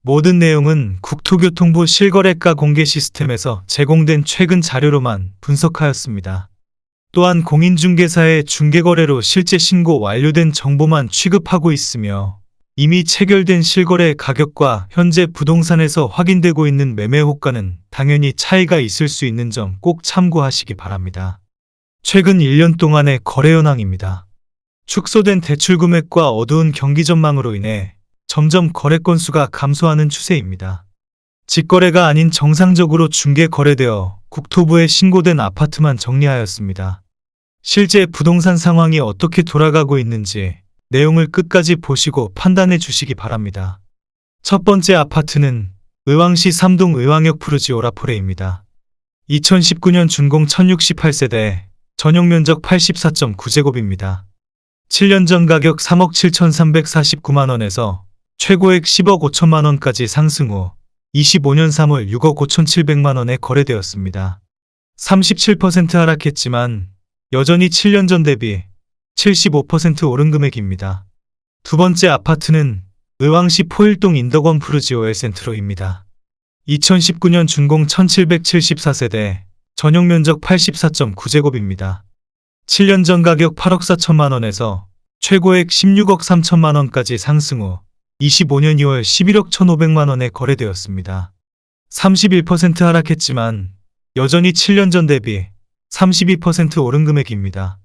모든 내용은 국토교통부 실거래가 공개 시스템에서 제공된 최근 자료로만 분석하였습니다. 또한 공인중개사의 중개거래로 실제 신고 완료된 정보만 취급하고 있으며 이미 체결된 실거래 가격과 현재 부동산에서 확인되고 있는 매매 호가는 당연히 차이가 있을 수 있는 점 꼭 참고하시기 바랍니다. 최근 1년 동안의 거래 현황입니다. 축소된 대출 금액과 어두운 경기 전망으로 인해 점점 거래 건수가 감소하는 추세입니다. 직거래가 아닌 정상적으로 중개 거래되어 국토부에 신고된 아파트만 정리하였습니다. 실제 부동산 상황이 어떻게 돌아가고 있는지 내용을 끝까지 보시고 판단해 주시기 바랍니다. 첫 번째 아파트는 의왕시 3동 의왕역 푸르지 오라포레입니다. 2019년 준공 1068세대, 전용 면적 84.9제곱입니다. 7년 전 가격 3억 7,349만원에서 최고액 10억 5천만원까지 상승 후 25년 3월 6억 5,700만원에 거래되었습니다. 37% 하락했지만 여전히 7년 전 대비 75% 오른 금액입니다. 두 번째 아파트는 의왕시 포일동 인덕원 푸르지 오엘센트로입니다. 2019년 준공 1774세대, 전용 면적 84.9제곱입니다. 7년 전 가격 8억 4천만원에서 최고액 16억 3천만원까지 상승 후 25년 2월 11억 1,500만원에 거래되었습니다. 31% 하락했지만 여전히 7년 전 대비 32% 오른 금액입니다.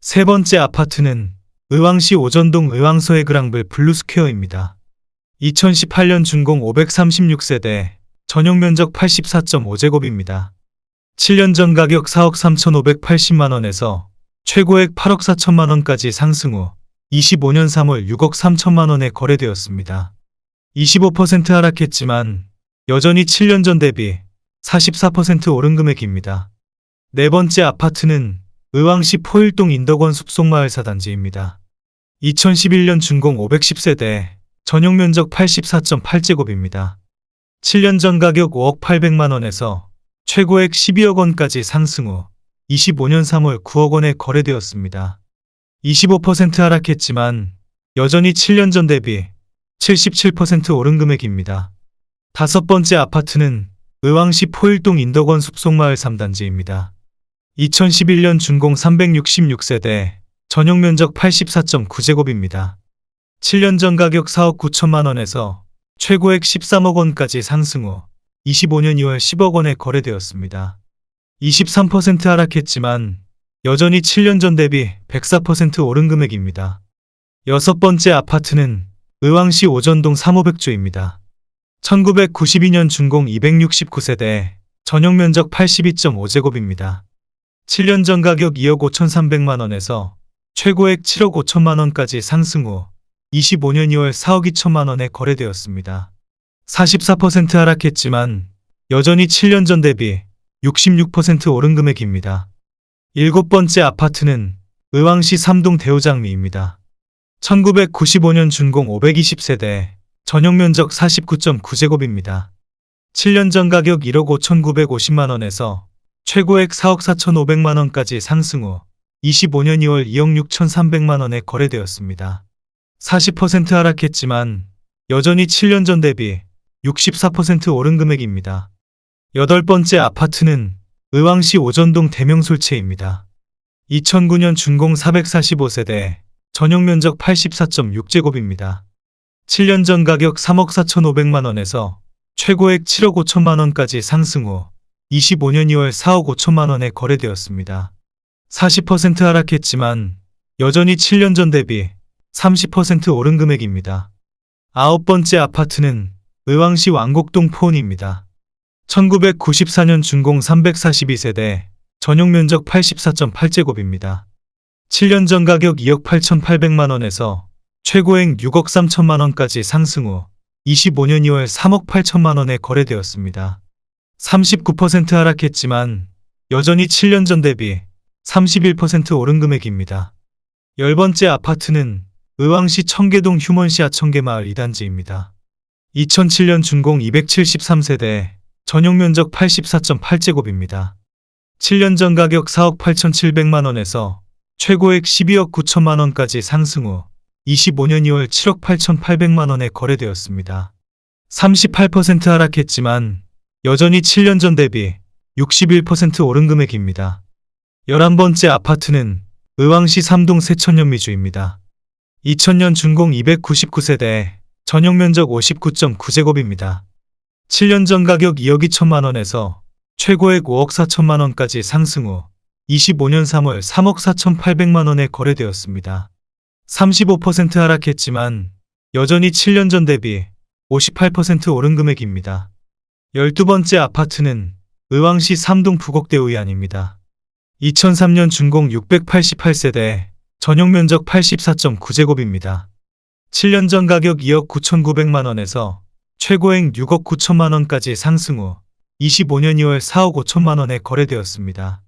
세 번째 아파트는 의왕시 오전동 의왕서의 그랑블 블루스퀘어입니다. 2018년 준공 536세대, 전용 면적 84.5제곱입니다. 7년 전 가격 4억 3,580만원에서 최고액 8억 4천만원까지 상승 후 25년 3월 6억 3천만원에 거래되었습니다. 25% 하락했지만 여전히 7년 전 대비 44% 오른 금액입니다. 네 번째 아파트는 의왕시 포일동 인덕원 숲속마을 4단지입니다. 2011년 준공 510세대, 전용 면적 84.8제곱입니다. 7년 전 가격 5억 800만원에서 최고액 12억원까지 상승 후 25년 3월 9억원에 거래되었습니다. 25% 하락했지만 여전히 7년 전 대비 77% 오른 금액입니다. 다섯 번째 아파트는 의왕시 포일동 인덕원 숲속마을 3단지입니다. 2011년 준공 366세대, 전용 면적 84.9제곱입니다. 7년 전 가격 4억 9천만원에서 최고액 13억원까지 상승 후 25년 2월 10억원에 거래되었습니다. 23% 하락했지만 여전히 7년 전 대비 104% 오른 금액입니다. 여섯 번째 아파트는 의왕시 오전동 3,500조입니다. 1992년 준공 269세대, 전용 면적 82.5제곱입니다. 7년 전 가격 2억 5,300만원에서 최고액 7억 5천만원까지 상승 후 25년 2월 4억 2천만원에 거래되었습니다. 44% 하락했지만 여전히 7년 전 대비 66% 오른 금액입니다. 일곱 번째 아파트는 의왕시 3동 대우장미입니다. 1995년 준공 520세대, 전용 면적 49.9제곱입니다. 7년 전 가격 1억 5,950만원에서 최고액 4억 4,500만원까지 상승 후 25년 2월 2억 6,300만원에 거래되었습니다. 40% 하락했지만 여전히 7년 전 대비 64% 오른 금액입니다. 여덟 번째 아파트는 의왕시 오전동 대명솔채입니다. 2009년 준공 445세대, 전용 면적 84.6제곱입니다. 7년 전 가격 3억 4,500만원에서 최고액 7억 5천만원까지 상승 후 25년 2월 4억 5천만원에 거래되었습니다. 40% 하락했지만 여전히 7년 전 대비 30% 오른 금액입니다. 아홉 번째 아파트는 의왕시 왕곡동 포온입니다. 1994년 준공 342세대, 전용 면적 84.8제곱입니다. 7년 전 가격 2억 8,800만원에서 최고액 6억 3천만원까지 상승 후 25년 2월 3억 8천만원에 거래되었습니다. 39% 하락했지만 여전히 7년 전 대비 31% 오른 금액입니다. 열 번째 아파트는 의왕시 청계동 휴먼시아 청계마을 2단지입니다. 2007년 준공 273세대, 전용 면적 84.8제곱입니다. 7년 전 가격 4억 8,700만원에서 최고액 12억 9천만원까지 상승 후 25년 2월 7억 8,800만원에 거래되었습니다. 38% 하락했지만 여전히 7년 전 대비 61% 오른 금액입니다. 11번째 아파트는 의왕시 3동 세천연미주입니다. 2000년 준공 299세대, 전용 면적 59.9제곱입니다. 7년 전 가격 2억 2천만 원에서 최고액 5억 4천만 원까지 상승 후 25년 3월 3억 4,800만 원에 거래되었습니다. 35% 하락했지만 여전히 7년 전 대비 58% 오른 금액입니다. 12번째 아파트는 의왕시 3동 부곡대 의안입니다. 2003년 준공 688세대, 전용 면적 84.9제곱입니다. 7년 전 가격 2억 9,900만 원에서 최고액 6억 9천만 원까지 상승 후 25년 2월 4억 5천만 원에 거래되었습니다.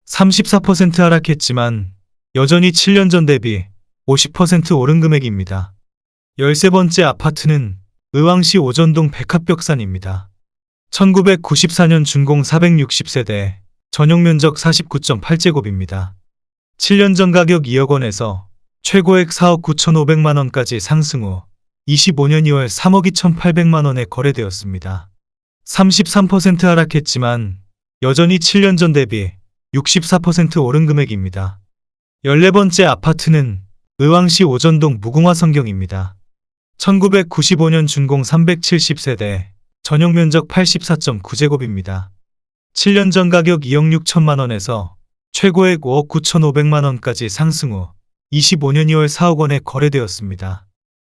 34% 하락했지만 여전히 7년 전 대비 50% 오른 금액입니다. 13번째 아파트는 의왕시 오전동 백합벽산입니다. 1994년 준공 460세대, 전용 면적 49.8제곱입니다. 7년 전 가격 2억 원에서 최고액 4억 9,500만 원까지 상승 후 25년 2월 3억 2,800만 원에 거래되었습니다. 33% 하락했지만 여전히 7년 전 대비 64% 오른 금액입니다. 14번째 아파트는 의왕시 오전동 무궁화 성경입니다. 1995년 준공 370세대, 전용 면적 84.9제곱입니다. 7년 전 가격 2억 6천만 원에서 최고액 5억 9,500만 원까지 상승 후 25년 2월 4억 원에 거래되었습니다.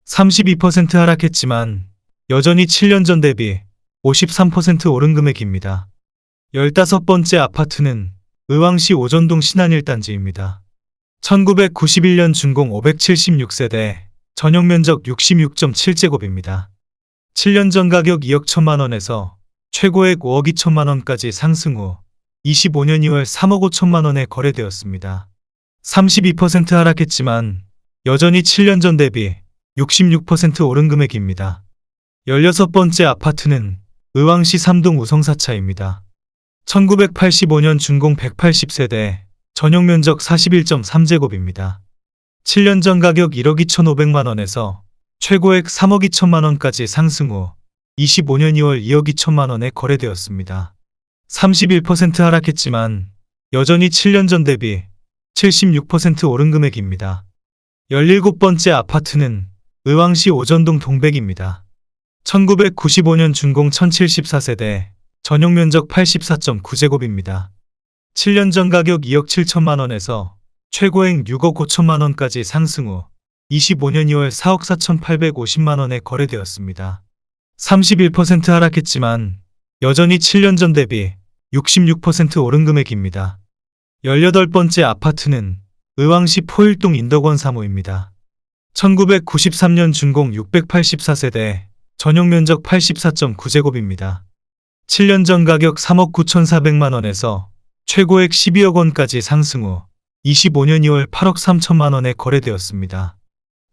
32% 하락했지만 여전히 7년 전 대비 53% 오른 금액입니다. 15번째 아파트는 의왕시 오전동 신안일단지입니다. 1991년 준공 576세대, 전용 면적 66.7제곱입니다. 7년 전 가격 2억 1천만 원에서 최고액 5억 2천만 원까지 상승 후 25년 2월 3억 5천만 원에 거래되었습니다. 32% 하락했지만 여전히 7년 전 대비 66% 오른 금액입니다. 16번째 아파트는 의왕시 3동 우성사차입니다. 1985년 준공 180세대, 전용 면적 41.3제곱입니다. 7년 전 가격 1억 2,500만 원에서 최고액 3억 2천만 원까지 상승 후 25년 2월 2억 2천만 원에 거래되었습니다. 31% 하락했지만 여전히 7년 전 대비 76% 오른 금액입니다. 17번째 아파트는 의왕시 오전동 동백입니다. 1995년 준공 1074세대, 전용 면적 84.9제곱입니다. 7년 전 가격 2억 7천만 원에서 최고액 6억 5천만 원까지 상승 후 25년 2월 4억 4,850만 원에 거래되었습니다. 31% 하락했지만 여전히 7년 전 대비 66% 오른 금액입니다. 18번째 아파트는 의왕시 포일동 인덕원 3호입니다. 1993년 준공 684세대, 전용 면적 84.9제곱입니다. 7년 전 가격 3억 9,400만 원에서 최고액 12억 원까지 상승 후 25년 2월 8억 3천만 원에 거래되었습니다.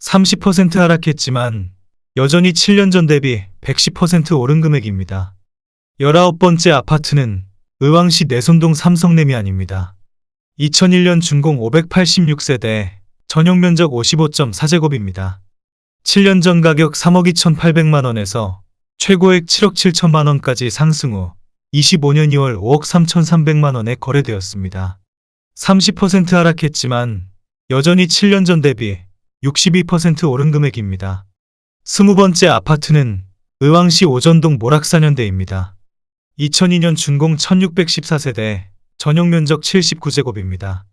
30% 하락했지만 여전히 7년 전 대비 110% 오른 금액입니다. 19번째 아파트는 의왕시 내손동 삼성레미안입니다. 2001년 준공 586세대, 전용 면적 55.4제곱입니다. 7년 전 가격 3억 2,800만 원에서 최고액 7억 7천만 원까지 상승 후 25년 2월 5억 3,300만 원에 거래되었습니다. 30% 하락했지만 여전히 7년 전 대비 62% 오른 금액입니다. 20번째 아파트는 의왕시 오전동 모락사년대입니다. 2002년 준공 1614세대, 전용 면적 79제곱입니다.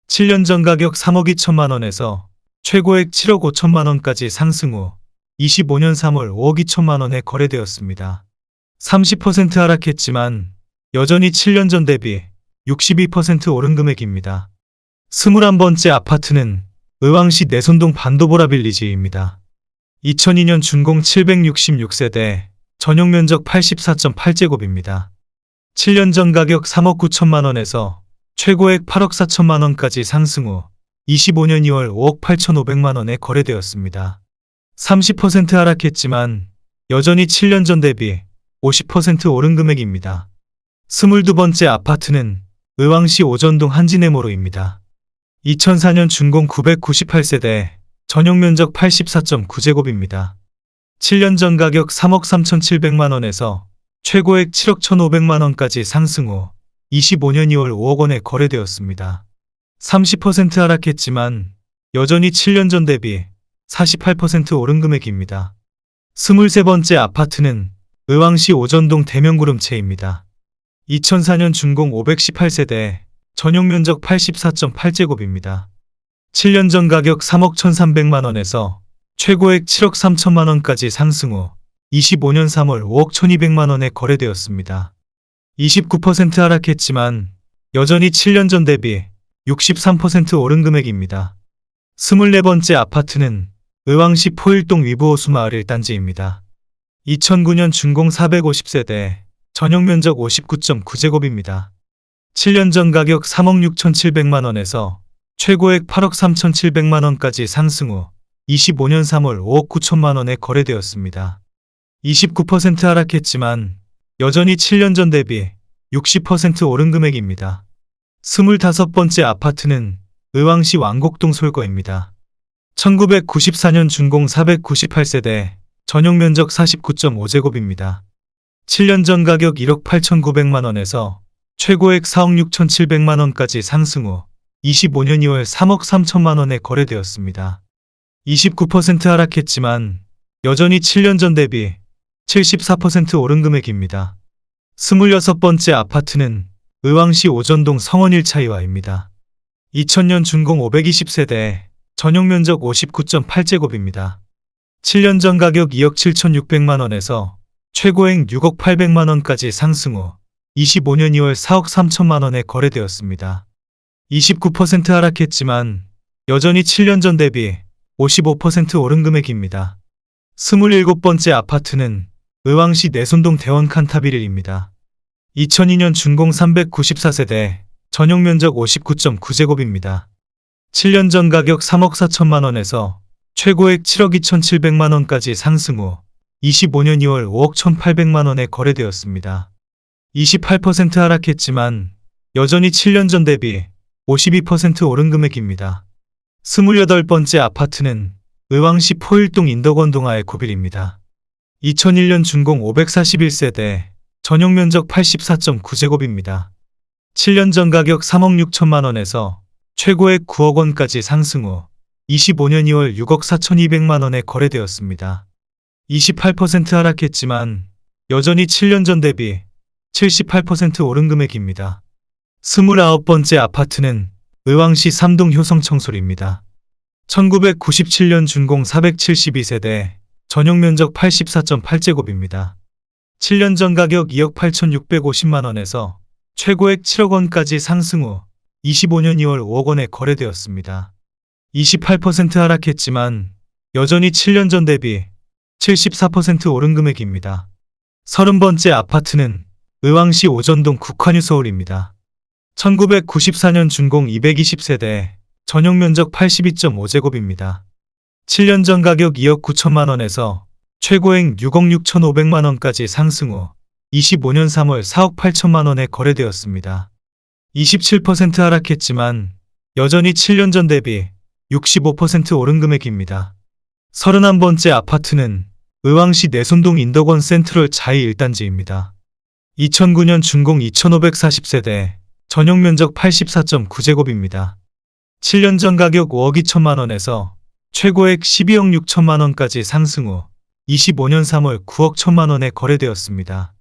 7년 전 가격 3억 2천만 원에서 최고액 7억 5천만 원까지 상승 후 25년 3월 5억 2천만 원에 거래되었습니다. 30% 하락했지만 여전히 7년 전 대비 62% 오른 금액입니다. 21번째 아파트는 의왕시 내손동 반도보라 빌리지입니다. 2002년 준공 766세대, 전용 면적 84.8제곱입니다. 7년 전 가격 3억 9천만 원에서 최고액 8억 4천만 원까지 상승 후 25년 2월 5억 8,500만 원에 거래되었습니다. 30% 하락했지만 여전히 7년 전 대비 50% 오른 금액입니다. 22번째 아파트는 의왕시 오전동 한진해모로입니다. 2004년 준공 998세대, 전용 면적 84.9제곱입니다. 7년 전 가격 3억 3,700만 원에서 최고액 7억 1,500만 원까지 상승 후 25년 2월 5억 원에 거래되었습니다. 30% 하락했지만 여전히 7년 전 대비 48% 오른 금액입니다. 23번째 아파트는 의왕시 오전동 대명구름채입니다. 2004년 준공 518세대, 전용 면적 84.8제곱입니다. 7년 전 가격 3억 1,300만 원에서 최고액 7억 3천만 원까지 상승 후 25년 3월 5억 1,200만 원에 거래되었습니다. 29% 하락했지만 여전히 7년 전 대비 63% 오른 금액입니다. 24번째 아파트는 의왕시 포일동 위브호수 마을 1단지입니다. 2009년 준공 450세대, 전용 면적 59.9제곱입니다. 7년 전 가격 3억 6,700만 원에서 최고액 8억 3,700만 원까지 상승 후 25년 3월 5억 9천만 원에 거래되었습니다. 29% 하락했지만 여전히 7년 전 대비 60% 오른 금액입니다. 25번째 아파트는 의왕시 왕곡동 솔거입니다. 1994년 준공 498세대, 전용 면적 49.5제곱입니다. 7년 전 가격 1억 8,900만 원에서 최고액 4억 6,700만 원까지 상승 후 25년 2월 3억 3천만 원에 거래되었습니다. 29% 하락했지만 여전히 7년 전 대비 74% 오른 금액입니다. 26번째 아파트는 의왕시 오전동 성원 1차이와입니다. 2000년 준공 520세대, 전용 면적 59.8제곱입니다. 7년 전 가격 2억 7,600만 원에서 최고액 6억 800만 원까지 상승 후 25년 2월 4억 3천만 원에 거래되었습니다. 29% 하락했지만 여전히 7년 전 대비 55% 오른 금액입니다. 27번째 아파트는 의왕시 내손동 대원 칸타빌일입니다. 2002년 준공 394세대, 전용 면적 59.9제곱입니다. 7년 전 가격 3억 4천만 원에서 최고액 7억 2,700만 원까지 상승 후 25년 2월 5억 1,800만 원에 거래되었습니다. 28% 하락했지만 여전히 7년 전 대비 52% 오른 금액입니다. 28번째 아파트는 의왕시 포일동 인덕원 동아의 9빌입니다. 2001년 준공 541세대, 전용 면적 84.9제곱입니다. 7년 전 가격 3억 6천만 원에서 최고액 9억 원까지 상승 후 25년 2월 6억 4,200만 원에 거래되었습니다. 28% 하락했지만 여전히 7년 전 대비 78% 오른 금액입니다. 29번째 아파트는 의왕시 삼동 효성청솔입니다. 1997년 준공 472세대, 전용 면적 84.8제곱입니다. 7년 전 가격 2억 8,650만 원에서 최고액 7억 원까지 상승 후 25년 2월 5억 원에 거래되었습니다. 28% 하락했지만 여전히 7년 전 대비 74% 오른 금액입니다. 30번째 아파트는 의왕시 오전동 국화뉴 서울입니다. 1994년 준공 220세대, 전용 면적 82.5제곱입니다. 7년 전 가격 2억 9천만 원에서 최고액 6억 6,500만 원까지 상승 후 25년 3월 4억 8천만 원에 거래되었습니다. 27% 하락했지만 여전히 7년 전 대비 65% 오른 금액입니다. 31번째 아파트는 의왕시 내손동 인덕원 센트럴 자이 1단지입니다. 2009년 준공 2,540세대, 전용 면적 84.9제곱입니다. 7년 전 가격 5억 2천만 원에서 최고액 12억 6천만 원까지 상승 후 25년 3월 9억 1천만 원에 거래되었습니다.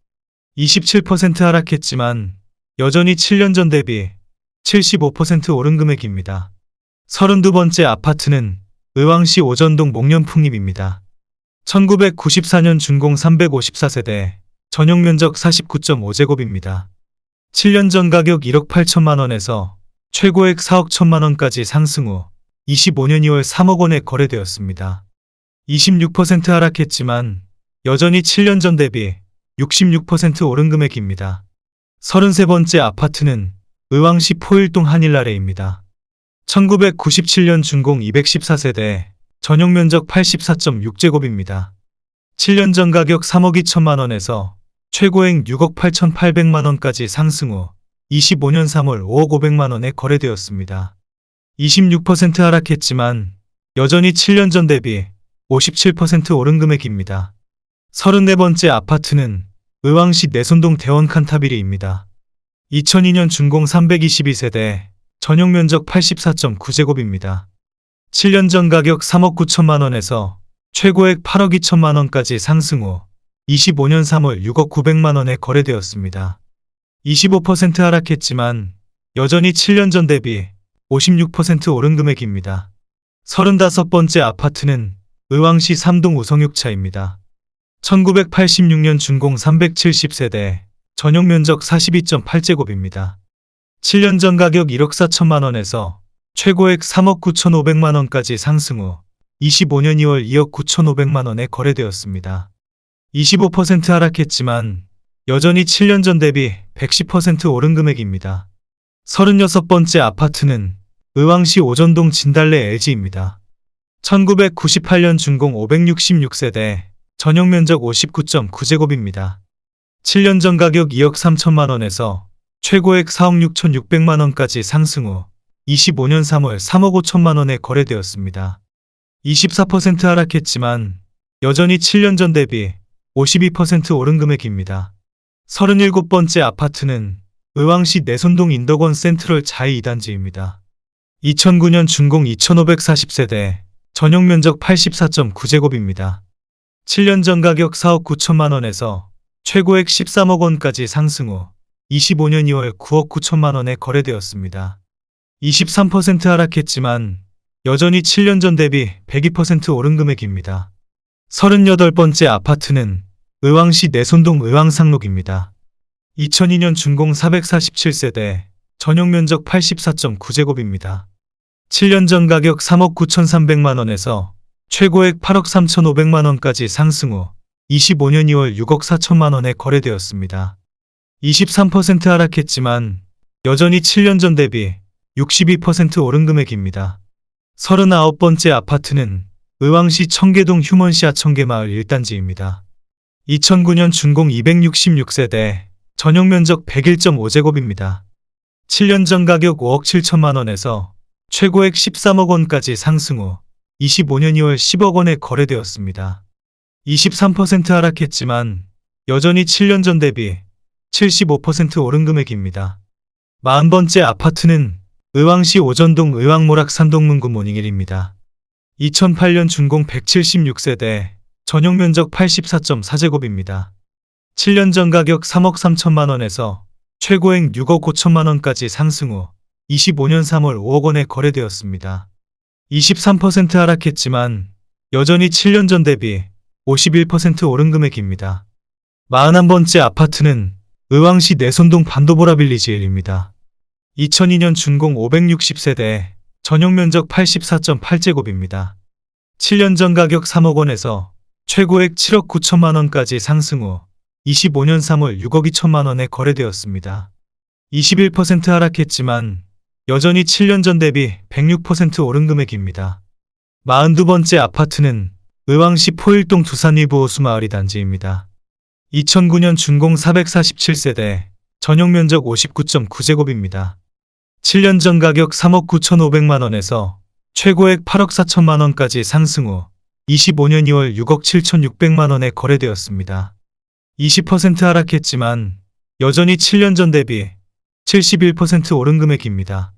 27% 하락했지만 여전히 7년 전 대비 75% 오른 금액입니다. 32번째 아파트는 의왕시 오전동 목련풍립입니다. 1994년 준공 354세대, 전용 면적 49.5제곱입니다. 7년 전 가격 1억 8천만 원에서 최고액 4억 1천만 원까지 상승 후 25년 2월 3억 원에 거래되었습니다. 26% 하락했지만 여전히 7년 전 대비 66% 오른 금액입니다. 33번째 아파트는 의왕시 포일동 한일아래입니다. 1997년 준공 214세대, 전용 면적 84.6제곱입니다. 7년 전 가격 3억 2천만 원에서 최고액 6억 8,800만 원까지 상승 후 25년 3월 5억 500만 원에 거래되었습니다. 26% 하락했지만 여전히 7년 전 대비 57% 오른 금액입니다. 34번째 아파트는 의왕시 내손동 대원 칸타비리입니다. 2002년 준공 322세대, 전용 면적 84.9제곱입니다. 7년 전 가격 3억 9천만 원에서 최고액 8억 2천만 원까지 상승 후 25년 3월 6억 9백만 원에 거래되었습니다. 25% 하락했지만 여전히 7년 전 대비 56% 오른 금액입니다. 35번째 아파트는 의왕시 삼동 우성육차입니다. 1986년 준공 370세대, 전용 면적 42.8제곱입니다. 7년 전 가격 1억 4천만 원에서 최고액 3억 9천5백만 원까지 상승 후 25년 2월 2억 9천5백만 원에 거래되었습니다. 25% 하락했지만 여전히 7년 전 대비 110% 오른 금액입니다. 36번째 아파트는 의왕시 오전동 진달래 LG입니다. 1998년 준공 566세대, 전용 면적 59.9제곱입니다. 7년 전 가격 2억 3천만 원에서 최고액 4억 6천6백만 원까지 상승 후 25년 3월 3억 5천만 원에 거래되었습니다. 24% 하락했지만 여전히 7년 전 대비 52% 오른 금액입니다. 37번째 아파트는 의왕시 내손동 인덕원 센트럴 자이 2단지입니다. 2009년 준공 2540세대, 전용 면적 84.9제곱입니다. 7년 전 가격 4억 9천만 원에서 최고액 13억 원까지 상승 후 25년 2월 9억 9천만 원에 거래되었습니다. 23% 하락했지만 여전히 7년 전 대비 102% 오른 금액입니다. 38번째 아파트는 의왕시 내손동 의왕상록입니다. 2002년 준공 447세대, 전용 면적 84.9제곱입니다. 7년 전 가격 3억 9천3백만 원에서 최고액 8억 3천5백만 원까지 상승 후 25년 2월 6억 4천만 원에 거래되었습니다. 23% 하락했지만 여전히 7년 전 대비 62% 오른 금액입니다. 39번째 아파트는 의왕시 청계동 휴먼시아 청계마을 1단지입니다. 2009년 준공 266세대, 전용 면적 101.5제곱입니다. 7년 전 가격 5억 7천만 원에서 최고액 13억 원까지 상승 후 25년 2월 10억 원에 거래되었습니다. 23% 하락했지만 여전히 7년 전 대비 75% 오른 금액입니다. 40번째 아파트는 의왕시 오전동 의왕모락 산동문구 모닝힐입니다. 2008년 준공 176세대, 전용 면적 84.4제곱입니다. 7년 전 가격 3억 3천만 원에서 최고액 6억 5천만 원까지 상승 후 25년 3월 5억 원에 거래되었습니다. 23% 하락했지만 여전히 7년 전 대비 51% 오른 금액입니다. 41번째 아파트는 의왕시 내손동 반도보라 빌리지 1입니다. 2002년 준공 560세대, 전용 면적 84.8제곱입니다. 7년 전 가격 3억 원에서 최고액 7억 9천만 원까지 상승 후 25년 3월 6억 2천만 원에 거래되었습니다. 21% 하락했지만 여전히 7년 전 대비 106% 오른 금액입니다. 42번째 아파트는 의왕시 포일동 두산위브 호수마을 2단지입니다. 2009년 준공 447세대, 전용 면적 59.9제곱입니다. 7년 전 가격 3억 9천5백만 원에서 최고액 8억 4천만 원까지 상승 후 25년 2월 6억 7천6백만 원에 거래되었습니다. 20% 하락했지만 여전히 7년 전 대비 71% 오른 금액입니다.